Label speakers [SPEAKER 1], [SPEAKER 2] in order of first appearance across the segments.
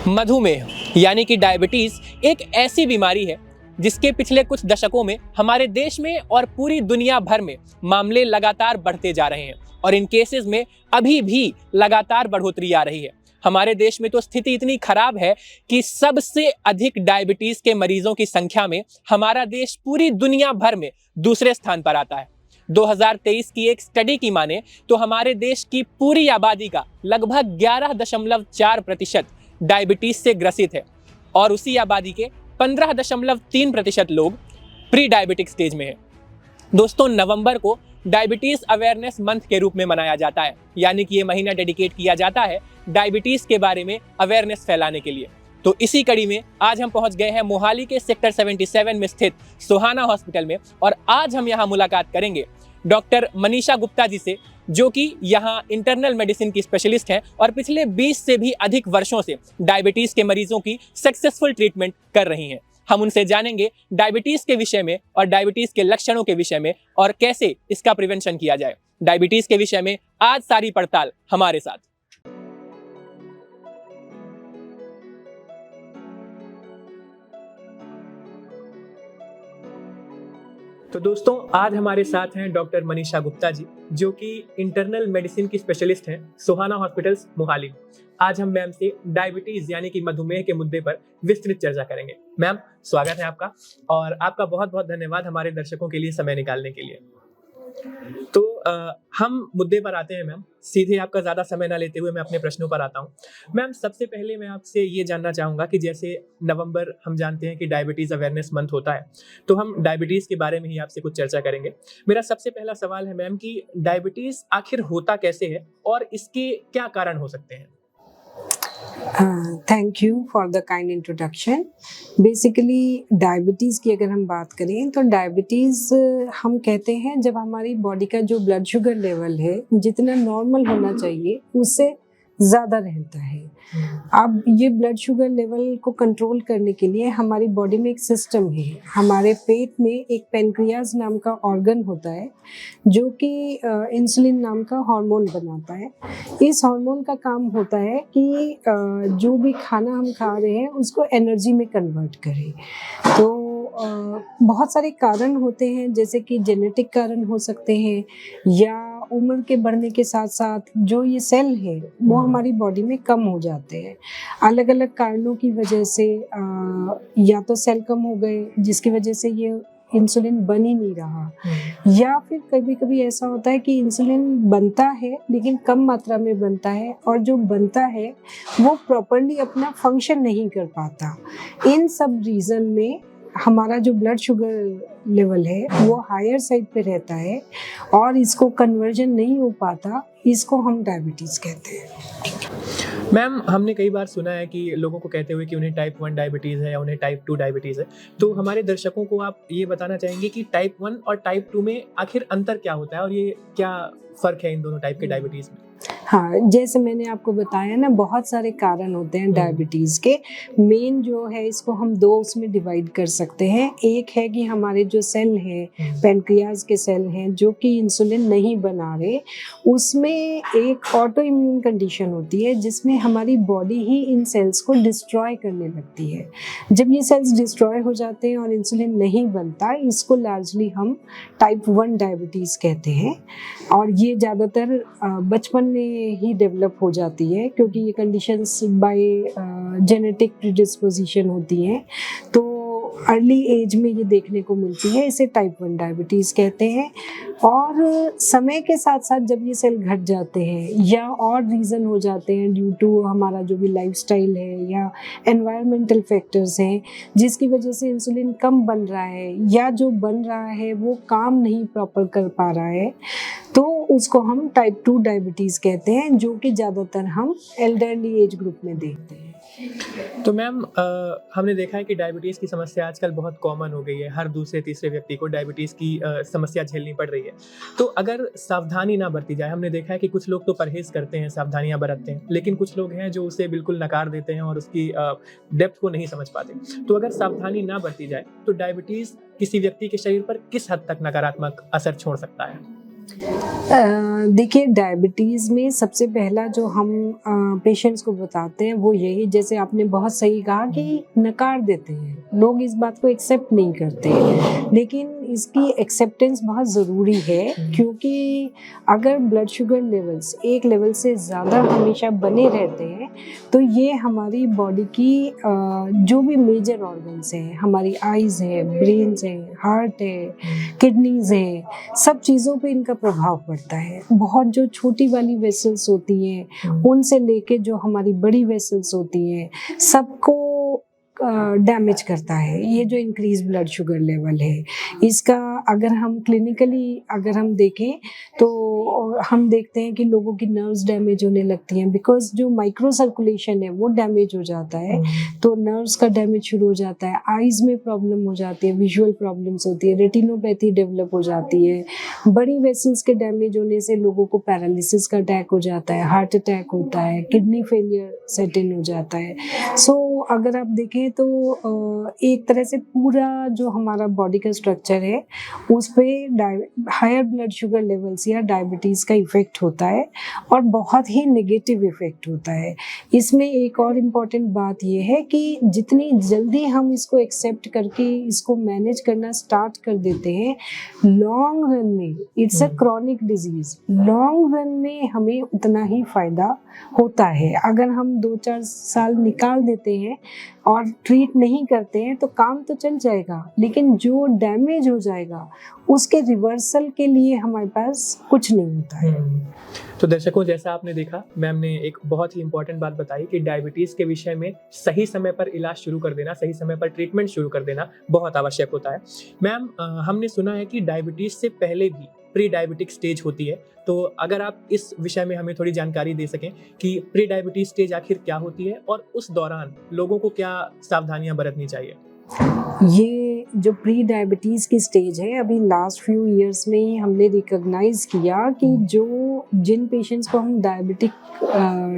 [SPEAKER 1] मधुमेह यानी कि डायबिटीज एक ऐसी बीमारी है जिसके पिछले कुछ दशकों में हमारे देश में और पूरी दुनिया भर में मामले लगातार बढ़ते जा रहे हैं और इन केसेस में अभी भी लगातार बढ़ोतरी आ रही है। हमारे देश में तो स्थिति इतनी खराब है कि सबसे अधिक डायबिटीज के मरीजों की संख्या में हमारा देश पूरी दुनिया भर में दूसरे स्थान पर आता है। 2023 की एक स्टडी की माने तो हमारे देश की पूरी आबादी का लगभग 11.4% डायबिटीज से ग्रसित है और उसी आबादी के 15.3% लोग प्री डायबिटिक स्टेज में है। दोस्तों, नवंबर को डायबिटीज अवेयरनेस मंथ के रूप में मनाया जाता है, यानी कि ये महीना डेडिकेट किया जाता है डायबिटीज के बारे में अवेयरनेस फैलाने के लिए। तो इसी कड़ी में आज हम पहुंच गए हैं मोहाली के सेक्टर 77 में स्थित सोहाना हॉस्पिटल में और आज हम यहां मुलाकात करेंगे डॉक्टर मनीषा गुप्ता जी से, जो कि यहाँ इंटरनल मेडिसिन की स्पेशलिस्ट हैं और पिछले 20 से भी अधिक वर्षों से डायबिटीज के मरीजों की सक्सेसफुल ट्रीटमेंट कर रही हैं। हम उनसे जानेंगे डायबिटीज के विषय में और डायबिटीज के लक्षणों के विषय में और कैसे इसका प्रिवेंशन किया जाए। डायबिटीज के विषय में आज सारी पड़ताल हमारे साथ। तो दोस्तों, आज हमारे साथ हैं डॉक्टर मनीषा गुप्ता जी, जो कि इंटरनल मेडिसिन की स्पेशलिस्ट हैं सोहाना हॉस्पिटल्स मोहाली। आज हम मैम से डायबिटीज यानी कि मधुमेह के मुद्दे पर विस्तृत चर्चा करेंगे। मैम, स्वागत है आपका और आपका बहुत बहुत धन्यवाद हमारे दर्शकों के लिए समय निकालने के लिए। तो हम मुद्दे पर आते हैं मैम। सीधे आपका ज़्यादा समय ना लेते हुए मैं अपने प्रश्नों पर आता हूँ। मैम, सबसे पहले मैं आपसे ये जानना चाहूँगा कि जैसे नवंबर हम जानते हैं कि डायबिटीज़ अवेयरनेस मंथ होता है, तो हम डायबिटीज़ के बारे में ही आपसे कुछ चर्चा करेंगे। मेरा सबसे पहला सवाल है मैम कि डायबिटीज़ आखिर होता कैसे है और इसके क्या कारण हो सकते हैं?
[SPEAKER 2] Thank you for the kind introduction. Basically diabetes की अगर हम बात करें तो डायबिटीज़ हम कहते हैं जब हमारी बॉडी का जो ब्लड शुगर लेवल है जितना नॉर्मल होना चाहिए उससे ज़्यादा रहता है। अब ये ब्लड शुगर लेवल को कंट्रोल करने के लिए हमारी बॉडी में एक सिस्टम है। हमारे पेट में एक पेनक्रियाज नाम का ऑर्गन होता है जो कि इंसुलिन नाम का हार्मोन बनाता है। इस हार्मोन का काम होता है कि जो भी खाना हम खा रहे हैं उसको एनर्जी में कन्वर्ट करे। तो बहुत सारे कारण होते हैं, जैसे कि जेनेटिक कारण हो सकते हैं या उम्र के बढ़ने के साथ साथ जो ये सेल है वो हमारी बॉडी में कम हो जाते हैं। अलग अलग कारणों की वजह से या तो सेल कम हो गए जिसकी वजह से ये इंसुलिन बन ही नहीं रहा, या फिर कभी कभी ऐसा होता है कि इंसुलिन बनता है लेकिन कम मात्रा में बनता है और जो बनता है वो प्रॉपर्ली अपना फंक्शन नहीं कर पाता। इन सब रीज़न में हमारा जो ब्लड शुगर लेवल है वो हायर साइड पे रहता है और इसको कन्वर्जन नहीं हो पाता, इसको हम डायबिटीज़ कहते हैं।
[SPEAKER 1] मैम, हमने कई बार सुना है कि लोगों को कहते हुए कि उन्हें टाइप 1 डायबिटीज़ है या उन्हें टाइप 2 डायबिटीज़ है, तो हमारे दर्शकों को आप ये बताना चाहेंगे कि टाइप 1 और टाइप 2 में आखिर अंतर क्या होता है और ये क्या फ़र्क है इन दोनों टाइप के डायबिटीज़ में?
[SPEAKER 2] हाँ, जैसे मैंने आपको बताया ना, बहुत सारे कारण होते हैं डायबिटीज़ के। मेन जो है इसको हम दो उसमें डिवाइड कर सकते हैं। एक है कि हमारे जो सेल हैं, पेनक्रियाज के सेल हैं जो कि इंसुलिन नहीं बना रहे, उसमें एक ऑटो इम्यून कंडीशन होती है जिसमें हमारी बॉडी ही इन सेल्स को डिस्ट्रॉय करने लगती है। जब ये सेल्स डिस्ट्रॉय हो जाते हैं और इंसुलिन नहीं बनता, इसको लार्जली हम टाइप 1 डायबिटीज़ कहते हैं और ये ज़्यादातर बचपन में ही डेवलप हो जाती है क्योंकि ये कंडीशंस बाय जेनेटिक प्रीडिस्पोजिशन होती हैं, तो अर्ली एज में ये देखने को मिलती है। इसे टाइप 1 डायबिटीज़ कहते हैं। और समय के साथ साथ जब ये सेल घट जाते हैं या और रीज़न हो जाते हैं ड्यू टू हमारा जो भी लाइफस्टाइल है या एनवायरमेंटल फैक्टर्स हैं जिसकी वजह से इंसुलिन कम बन रहा है या जो बन रहा है वो काम नहीं प्रॉपर कर पा रहा है, तो उसको हम टाइप 2 डायबिटीज़ कहते हैं, जो कि ज़्यादातर हम एल्डरली एज ग्रुप में देखते हैं।
[SPEAKER 1] तो मैम, हमने देखा है कि डायबिटीज़ की समस्या आजकल बहुत कॉमन हो गई है। हर दूसरे तीसरे व्यक्ति को डायबिटीज़ की समस्या झेलनी पड़ रही है। तो अगर सावधानी ना बरती जाए, हमने देखा है कि कुछ लोग तो परहेज़ करते हैं, सावधानियां बरतते हैं, लेकिन कुछ लोग हैं जो उसे बिल्कुल नकार देते हैं और उसकी डेप्थ को नहीं समझ पाते। तो अगर सावधानी ना बरती जाए तो डायबिटीज़ किसी व्यक्ति के शरीर पर किस हद तक नकारात्मक असर छोड़ सकता है?
[SPEAKER 2] देखिए, डायबिटीज़ में सबसे पहला जो हम पेशेंट्स को बताते हैं वो यही, जैसे आपने बहुत सही कहा कि नकार देते हैं लोग, इस बात को एक्सेप्ट नहीं करते हैं, लेकिन इसकी एक्सेप्टेंस बहुत ज़रूरी है, क्योंकि अगर ब्लड शुगर लेवल्स एक लेवल से ज़्यादा हमेशा बने रहते हैं तो ये हमारी बॉडी की जो भी मेजर ऑर्गन्स हैं, हमारी आइज़ है, ब्रेन्स है, हार्ट है, किडनीज है, सब चीज़ों पे इनका प्रभाव पड़ता है। बहुत जो छोटी वाली वेसल्स होती हैं उनसे लेके जो हमारी बड़ी वेसल्स होती हैं सबको डैमेज करता है। ये जो इंक्रीज ब्लड शुगर लेवल है, इसका अगर हम क्लिनिकली अगर हम देखें तो हम देखते हैं कि लोगों की नर्व्स डैमेज होने लगती हैं, बिकॉज जो माइक्रो सर्कुलेशन है वो डैमेज हो जाता है, तो नर्व्स का डैमेज शुरू हो जाता है, आइज़ में प्रॉब्लम हो जाती है, विजुअल प्रॉब्लम्स होती है, रेटिनोपैथी डेवलप हो जाती है, बड़ी वेसल्स के डैमेज होने से लोगों को पैरालिसिस का अटैक हो जाता है, हार्ट अटैक होता है, किडनी फेलियर सेट इन हो जाता है। सो अगर आप देखें तो एक तरह से पूरा जो हमारा बॉडी का स्ट्रक्चर है उस पे हायर ब्लड शुगर लेवल्स या डायबिटीज़ का इफ़ेक्ट होता है, और बहुत ही नेगेटिव इफ़ेक्ट होता है। इसमें एक और इम्पॉर्टेंट बात ये है कि जितनी जल्दी हम इसको एक्सेप्ट करके इसको मैनेज करना स्टार्ट कर देते हैं, लॉन्ग रन में it's a chronic disease, long run में हमें उतना ही फ़ायदा होता है। अगर हम 2-4 साल निकाल देते हैं और ट्रीट नहीं करते हैं तो काम तो चल जाएगा, लेकिन जो डैमेज हो जाएगा उसके रिवर्सल के लिए हमारे पास कुछ नहीं होता है।
[SPEAKER 1] तो दर्शकों, जैसा आपने देखा, मैम ने एक बहुत ही इंपॉर्टेंट बात बताई कि डायबिटीज़ के विषय में सही समय पर इलाज शुरू कर देना, सही समय पर ट्रीटमेंट शुरू कर देना बहुत आवश्यक होता है। मैम, हमने सुना है कि डायबिटीज़ से पहले भी प्री डायबिटिक स्टेज होती है, तो अगर आप इस विषय में हमें थोड़ी जानकारी दे सकें कि प्री डायबिटीज स्टेज आखिर क्या होती है और उस दौरान लोगों को क्या सावधानियां बरतनी चाहिए।
[SPEAKER 2] ये जो प्री डायबिटीज़ की स्टेज है, अभी लास्ट फ्यू इयर्स में ही हमने रिकॉग्नाइज किया कि जिन पेशेंट्स को हम डायबिटिक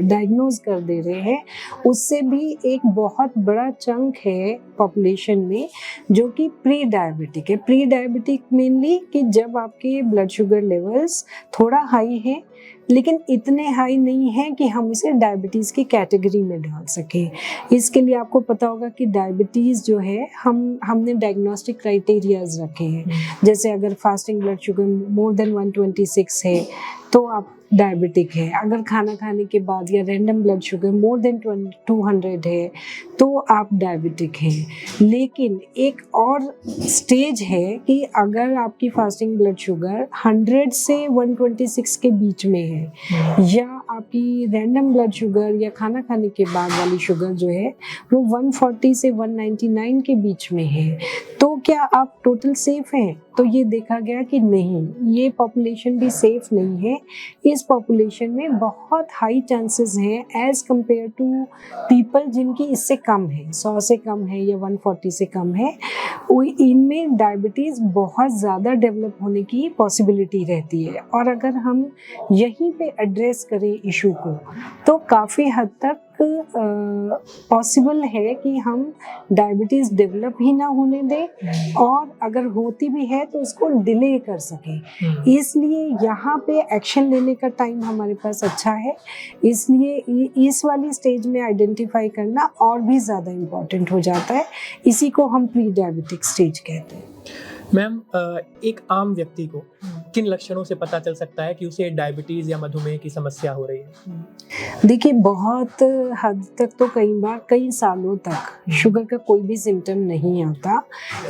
[SPEAKER 2] डायग्नोज कर दे रहे हैं उससे भी एक बहुत बड़ा चंक है पॉपुलेशन में जो कि प्री डायबिटिक है। प्री डायबिटिक मेनली कि जब आपके ब्लड शुगर लेवल्स थोड़ा हाई है लेकिन इतने हाई नहीं है कि हम इसे डायबिटीज़ की कैटेगरी में डाल सकें। इसके लिए आपको पता होगा कि डायबिटीज़ जो है हमने डायग्नोस्टिक क्राइटेरियाज रखे हैं, जैसे अगर fasting blood sugar more than 126 है तो आप डायबिटिक है, अगर खाना खाने के बाद या random blood sugar more than 200 है तो आप डायबिटिक हैं। लेकिन एक और स्टेज है कि अगर आपकी फास्टिंग ब्लड शुगर 100 से 126 के बीच में है या आपकी रैंडम ब्लड शुगर या खाना खाने के बाद वाली शुगर जो है वो 140 से 199 के बीच में है, तो क्या आप टोटल सेफ हैं? तो ये देखा गया कि नहीं, ये पॉपुलेशन भी सेफ नहीं है। इस पॉपुलेशन में बहुत हाई चांसेस हैं एज कंपेयर टू पीपल जिनकी इससे कम है, 100 से कम है या 140 से कम है, इनमें डायबिटीज़ बहुत ज़्यादा डेवलप होने की पॉसिबिलिटी रहती है। और अगर हम यहीं पे एड्रेस करें इशू को तो काफ़ी हद तक पॉसिबल है कि हम डायबिटीज़ डेवलप ही ना होने दें और अगर होती भी है तो उसको डिले कर सकें। इसलिए यहाँ पे एक्शन लेने का टाइम हमारे पास अच्छा है, इसलिए इस वाली स्टेज में आइडेंटिफाई करना और भी ज़्यादा इम्पॉर्टेंट हो जाता है। इसी को हम प्री डायबिटिक स्टेज कहते हैं।
[SPEAKER 1] मैम, एक आम व्यक्ति को किन लक्षणों से पता चल सकता है कि उसे डायबिटीज या मधुमेह की समस्या हो रही है?
[SPEAKER 2] देखिए, बहुत हद तक तो कई बार कई सालों तक शुगर का कोई भी सिम्टम नहीं आता।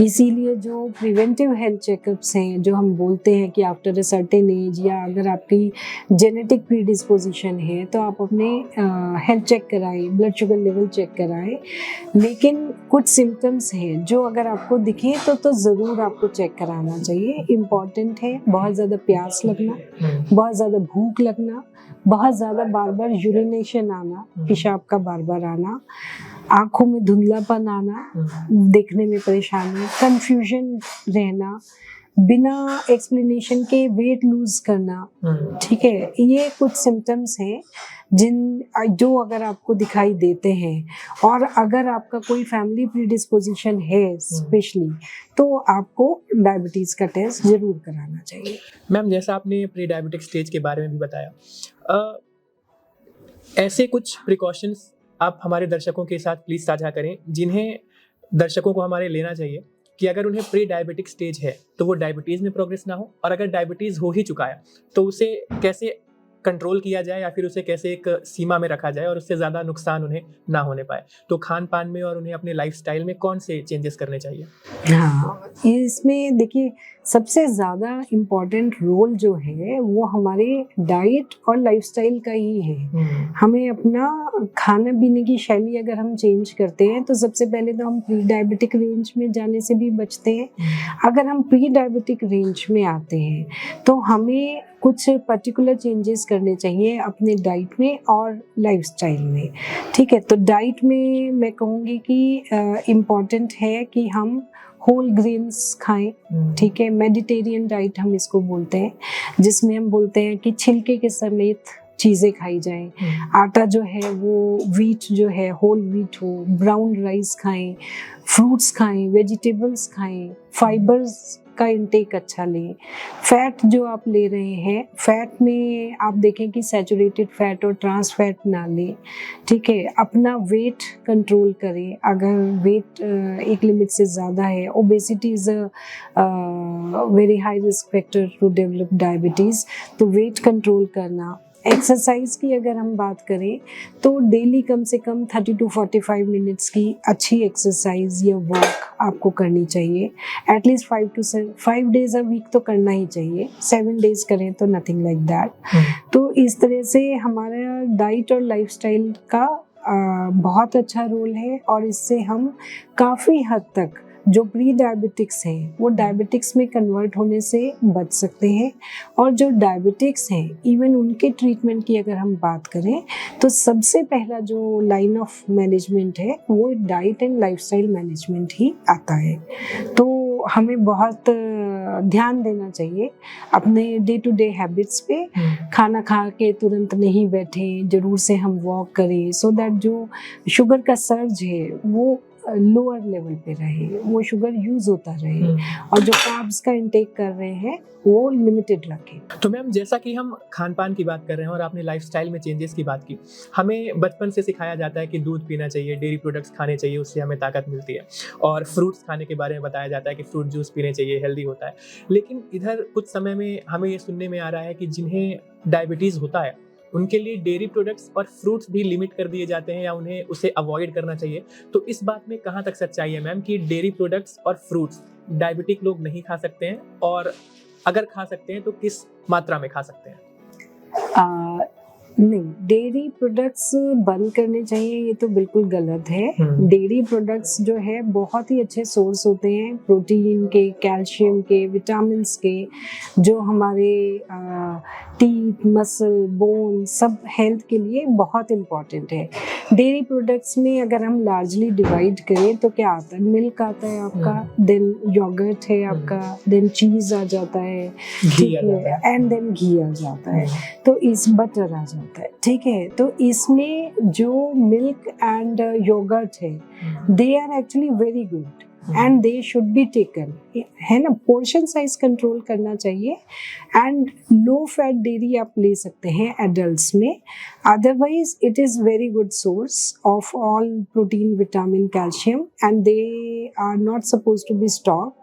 [SPEAKER 2] इसीलिए जो प्रिवेंटिव हेल्थ चेकअप्स हैं, जो हम बोलते हैं कि आफ्टर अ सर्टेन एज या अगर आपकी जेनेटिक प्रीडिस्पोजिशन है तो आप अपने हेल्थ चेक कराएं, ब्लड शुगर लेवल चेक कराएं। लेकिन कुछ सिम्टम्स हैं जो अगर आपको दिखें तो ज़रूर आपको चेक कराना चाहिए, इम्पॉर्टेंट है। बहुत ज़्यादा प्यास लगना, बहुत ज़्यादा भूख लगना, बहुत ज़्यादा बार बार यूरिनेशन आना, पेशाब का बार बार आना, आँखों में धुंधलापन आना, देखने में परेशानी, कंफ्यूजन रहना, बिना एक्सप्लेनेशन के वेट लूज करना, ठीक है, ये कुछ सिम्टम्स हैं जो अगर आपको दिखाई देते हैं, और अगर आपका कोई फैमिली प्रीडिस्पोजिशन है स्पेशली, तो आपको डायबिटीज का टेस्ट जरूर कराना चाहिए।
[SPEAKER 1] मैम, जैसा आपने प्री डायबिटिक स्टेज के बारे में भी बताया, ऐसे कुछ प्रिकॉशंस आप हमारे दर्शकों के साथ प्लीज साझा करें जिन्हें दर्शकों को हमारे लेना चाहिए कि अगर उन्हें प्री डायबिटिक स्टेज है तो वो डायबिटीज़ में प्रोग्रेस ना हो, और अगर डायबिटीज़ हो ही चुका है तो उसे कैसे कंट्रोल किया जाए या फिर उसे कैसे एक सीमा में रखा जाए और उससे ज़्यादा नुकसान उन्हें ना होने पाए। तो खान पान में और उन्हें अपने लाइफस्टाइल में कौन से चेंजेस करने चाहिए?
[SPEAKER 2] हाँ, इसमें देखिए सबसे ज़्यादा इम्पोर्टेंट रोल जो है वो हमारे डाइट और लाइफस्टाइल का ही है। हमें अपना खाने पीने की शैली अगर हम चेंज करते हैं तो सबसे पहले तो हम प्री डायबिटिक रेंज में जाने से भी बचते हैं। अगर हम प्री डायबिटिक रेंज में आते हैं तो हमें कुछ पर्टिकुलर चेंजेस करने चाहिए अपने डाइट में और लाइफस्टाइल में, ठीक है। तो डाइट में मैं कहूँगी कि इम्पॉर्टेंट है कि हम होल ग्रेन्स खाएं, ठीक है। मेडिटेरियन डाइट हम इसको बोलते हैं, जिसमें हम बोलते हैं कि छिलके के समेत चीज़ें खाई जाएं। आटा जो है वो व्हीट जो है होल व्हीट हो, ब्राउन राइस खाएं, फ्रूट्स खाएं, वेजिटेबल्स खाएं, फाइबर्स का इंटेक अच्छा लें। फैट जो आप ले रहे हैं, फैट में आप देखें कि सैचुरेटेड फैट और ट्रांस फैट ना लें, ठीक है। अपना वेट कंट्रोल करें। अगर वेट एक लिमिट से ज़्यादा है, obesity is a very high risk factor to develop diabetes, तो वेट कंट्रोल करना। एक्सरसाइज की अगर हम बात करें तो डेली कम से कम 30 to 45 मिनट्स की अच्छी एक्सरसाइज या वॉक आपको करनी चाहिए। एटलीस्ट 5 days अ वीक तो करना ही चाहिए। 7 days करें तो नथिंग लाइक दैट। तो इस तरह से हमारा डाइट और लाइफस्टाइल का बहुत अच्छा रोल है, और इससे हम काफ़ी हद तक जो प्री डायबिटिक्स हैं वो डायबिटिक्स में कन्वर्ट होने से बच सकते हैं। और जो डायबिटिक्स हैं इवन उनके ट्रीटमेंट की अगर हम बात करें तो सबसे पहला जो लाइन ऑफ मैनेजमेंट है वो डाइट एंड लाइफस्टाइल मैनेजमेंट ही आता है। तो हमें बहुत ध्यान देना चाहिए अपने डे टू डे हैबिट्स पे। खाना खा के तुरंत नहीं बैठें, ज़रूर से हम वॉक करें, सो दैट जो शुगर का सर्ज है वो लोअर लेवल पे रहे, वो शुगर यूज होता रहे, और जो कार्ब्स का इंटेक कर रहे हैं वो लिमिटेड रखें।
[SPEAKER 1] तो मैम, जैसा कि हम खान पान की बात कर रहे हैं और आपने लाइफस्टाइल में चेंजेस की बात की, हमें बचपन से सिखाया जाता है कि दूध पीना चाहिए, डेयरी प्रोडक्ट्स खाने चाहिए, उससे हमें ताकत मिलती है, और फ्रूट्स खाने के बारे में बताया जाता है कि फ्रूट जूस पीने चाहिए, हेल्दी होता है। लेकिन इधर कुछ समय में हमें ये सुनने में आ रहा है कि जिन्हें डायबिटीज़ होता है उनके लिए डेयरी प्रोडक्ट्स और फ्रूट्स भी लिमिट कर दिए जाते हैं या उन्हें उसे अवॉइड करना चाहिए। तो इस बात में कहाँ तक सच्चाई है मैम कि डेयरी प्रोडक्ट्स और फ्रूट्स डायबिटिक लोग नहीं खा सकते हैं, और अगर खा सकते हैं तो किस मात्रा में खा सकते हैं?
[SPEAKER 2] नहीं, डेयरी प्रोडक्ट्स बंद करने चाहिए, ये तो बिल्कुल गलत है। डेयरी प्रोडक्ट्स जो है बहुत ही अच्छे सोर्स होते हैं प्रोटीन के, कैल्शियम के, विटामिन्स के, जो हमारे टीथ, मसल, बोन, सब हेल्थ के लिए बहुत इम्पॉर्टेंट है। डेयरी प्रोडक्ट्स में अगर हम लार्जली डिवाइड करें तो क्या आता है, मिल्क आता है आपका, देन योगर्ट है आपका, देन चीज़ आ जाता है, ठीक है, एंड देन घी आ जाता है, तो इस बटर आ जाता है, ठीक है। तो इसमें जो मिल्क एंड योगर्ट है, they are actually very good and they should be taken, है ना। पोर्शन साइज कंट्रोल करना चाहिए, एंड लो फैट डेयरी आप ले सकते हैं एडल्ट्स में। Otherwise it is very good source of all protein, vitamin, calcium, and they are not suppose to be stock.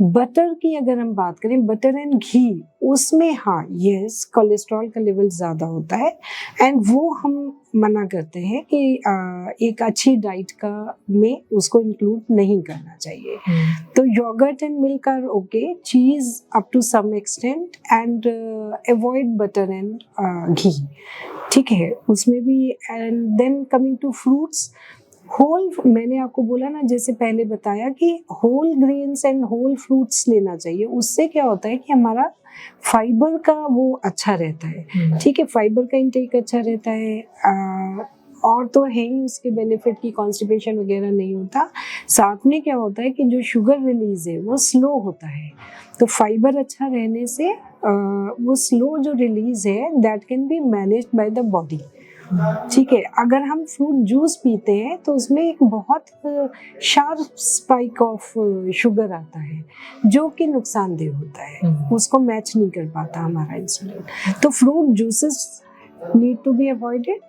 [SPEAKER 2] Butter की अगर हम बात करें, बटर एंड घी, उसमें हाँ यस कोलेस्ट्रॉल का लेवल ज़्यादा होता है, एंड वो हम मना करते हैं कि एक अच्छी डाइट का में उसको इंक्लूड नहीं करना चाहिए। तो yogurt and milk are okay, cheese up to some extent, and avoid butter and ghee, ठीक है, उसमें भी। And then coming to fruits, whole, मैंने आपको बोला ना, जैसे पहले बताया कि whole grains and whole fruits लेना चाहिए। उससे क्या होता है कि हमारा फाइबर का वो अच्छा रहता है, ठीक है, फाइबर का इंटेक अच्छा रहता है, और तो है ही उसके बेनिफिट की कॉन्स्टिपेशन वगैरह नहीं होता, साथ में क्या होता है कि जो शुगर रिलीज है वो स्लो होता है, तो फाइबर अच्छा रहने से वो स्लो जो रिलीज है that can be managed by the body. ठीक है, अगर हम फ्रूट जूस पीते हैं तो उसमें एक बहुत शार्प स्पाइक ऑफ शुगर आता है जो कि नुकसानदेह होता है, उसको मैच नहीं कर पाता हमारा इंसुलिन। तो fruit juices need to be avoided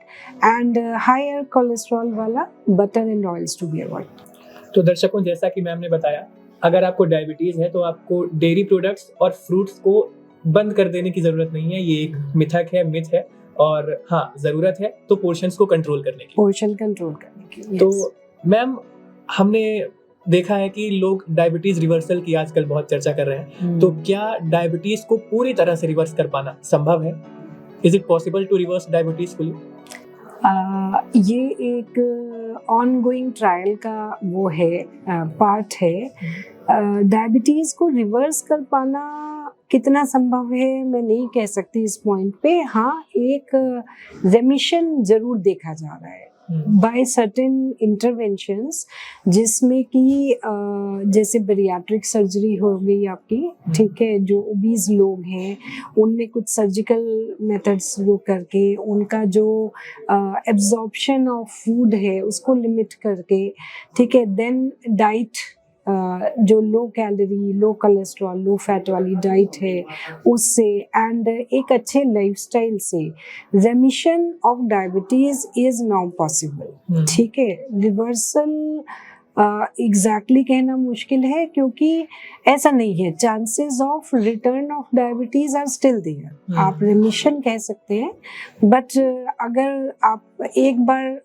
[SPEAKER 2] and higher cholesterol वाला butter and oils to be avoided.
[SPEAKER 1] तो दर्शकों, जैसा कि मैम ने बताया, अगर आपको डायबिटीज है तो आपको डेयरी प्रोडक्ट्स और फ्रूट्स को बंद कर देने की जरूरत नहीं है, ये एक मिथक है, मिथ है। और हाँ, जरूरत है तो पोर्शंस को कंट्रोल करने की,
[SPEAKER 2] पोर्शन कंट्रोल करने की।
[SPEAKER 1] तो मैम, हमने देखा है कि लोग डायबिटीज रिवर्सल की आजकल बहुत चर्चा कर रहे हैं, तो क्या डायबिटीज को पूरी तरह से रिवर्स कर पाना संभव है? Is it possible to reverse diabetes fully?
[SPEAKER 2] ये एक ऑनगोइंग ट्रायल का वो है, पार्ट है। डायबिटीज को रिवर्स कर पाना कितना संभव है मैं नहीं कह सकती इस पॉइंट पे। हाँ, एक रेमिशन जरूर देखा जा रहा है बाय सर्टेन इंटरवेंशंस, जिसमें कि जैसे बेरियाट्रिक सर्जरी हो गई आपकी, ठीक है, जो ओबीज लोग हैं उनमें कुछ सर्जिकल मेथड्स वो करके उनका जो एब्जॉर्प्शन ऑफ फूड है उसको लिमिट करके, ठीक है, देन डाइट जो लो कैलोरी, लो कोलेस्ट्रॉल, लो फैट वाली डाइट है उससे, एंड एक अच्छे लाइफस्टाइल से रेमिशन of diabetes is now possible. ठीक है, रिवर्सल एग्जैक्टली कहना मुश्किल है क्योंकि ऐसा नहीं है, chances of return of diabetes are still there. आप रेमिशन कह सकते हैं, बट अगर आप एक बार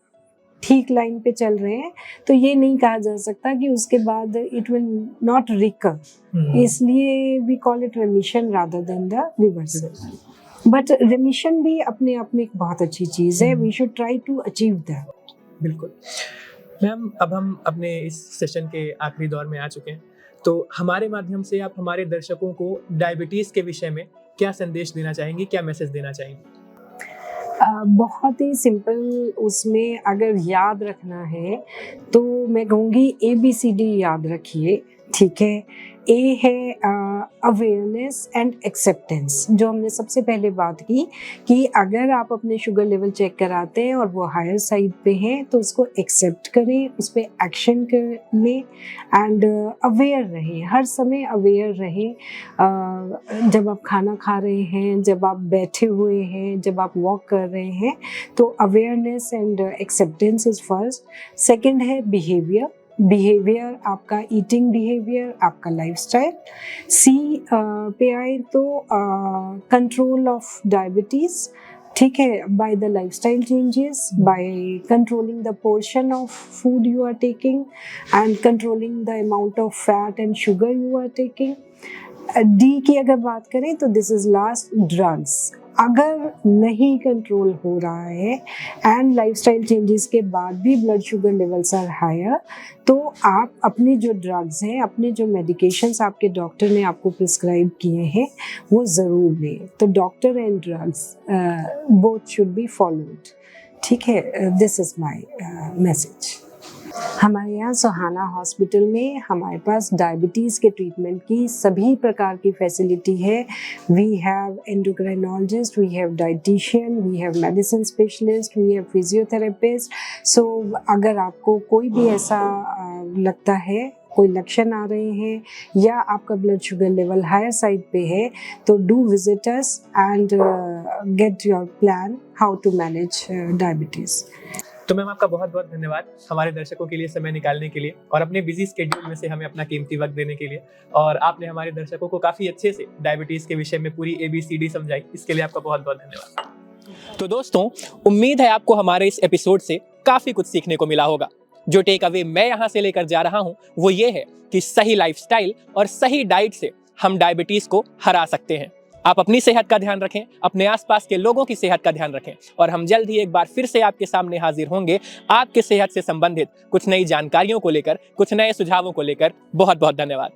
[SPEAKER 2] ठीक लाइन पे चल रहे हैं तो ये नहीं कहा जा सकता कि उसके बाद इट विल नॉट रिकर। इसलिए we call it remission rather than the reversal. But remission भी अपने आप में एक बहुत अच्छी चीज है, we should try to achieve that.
[SPEAKER 1] बिल्कुल मैम, अब हम अपने इस सेशन के आखिरी दौर में आ चुके हैं, तो हमारे माध्यम से आप हमारे दर्शकों को डायबिटीज के विषय में क्या संदेश देना चाहेंगी, क्या मैसेज देना चाहेंगी?
[SPEAKER 2] बहुत ही सिंपल, उसमें अगर याद रखना है तो मैं कहूँगी ABCD याद रखिए। ठीक है, ए है अवेयरनेस एंड एक्सेप्टेंस, जो हमने सबसे पहले बात की कि अगर आप अपने शुगर लेवल चेक कराते हैं और वो हायर साइड पे हैं तो उसको एक्सेप्ट करें, उस पर एक्शन करें एंड अवेयर रहें, हर समय अवेयर रहें। जब आप खाना खा रहे हैं, जब आप बैठे हुए हैं, जब आप वॉक कर रहे हैं, तो awareness and acceptance is first. Second है बिहेवियर, आपका ईटिंग बिहेवियर, आपका लाइफस्टाइल। सी पे आए तो कंट्रोल ऑफ डायबिटीज, ठीक है, by the lifestyle changes, by controlling the portion of food you are taking and controlling the amount of fat and sugar you are taking. D की अगर बात करें तो दिस इज लास्ट, ड्रग्स। अगर नहीं control हो रहा है एंड लाइफस्टाइल चेंजेस के बाद भी blood sugar levels are higher, तो आप अपने जो ड्रग्स हैं, अपने जो मेडिकेशंस आपके डॉक्टर ने आपको प्रिस्क्राइब किए हैं वो ज़रूर लें। तो doctor and drugs both should be followed. ठीक है, दिस इज़ माय मैसेज। हमारे यहाँ सोहाना हॉस्पिटल में हमारे पास डायबिटीज़ के ट्रीटमेंट की सभी प्रकार की फैसिलिटी है। We have endocrinologist, we have dietitian, we have medicine specialist, we have physiotherapist. So अगर आपको कोई भी ऐसा लगता है, कोई लक्षण आ रहे हैं या आपका blood sugar level higher side पे है, तो do visit us and get your plan how to manage diabetes.
[SPEAKER 1] तो मैम, आपका बहुत बहुत धन्यवाद हमारे दर्शकों के लिए समय निकालने के लिए और अपने बिजी स्केड्यूल में से हमें अपना कीमती वक्त देने के लिए, और आपने हमारे दर्शकों को काफ़ी अच्छे से डायबिटीज़ के विषय में पूरी ABCD समझाई, इसके लिए आपका बहुत बहुत धन्यवाद। तो दोस्तों, उम्मीद है आपको हमारे इस एपिसोड से काफ़ी कुछ सीखने को मिला होगा। जो टेक अवे मैं यहाँ से लेकर जा रहा हूँ वो ये है कि सही लाइफस्टाइल और सही डाइट से हम डायबिटीज़ को हरा सकते हैं। आप अपनी सेहत का ध्यान रखें, अपने आसपास के लोगों की सेहत का ध्यान रखें, और हम जल्द ही एक बार फिर से आपके सामने हाजिर होंगे आपके सेहत से संबंधित कुछ नई जानकारियों को लेकर, कुछ नए सुझावों को लेकर। बहुत बहुत धन्यवाद।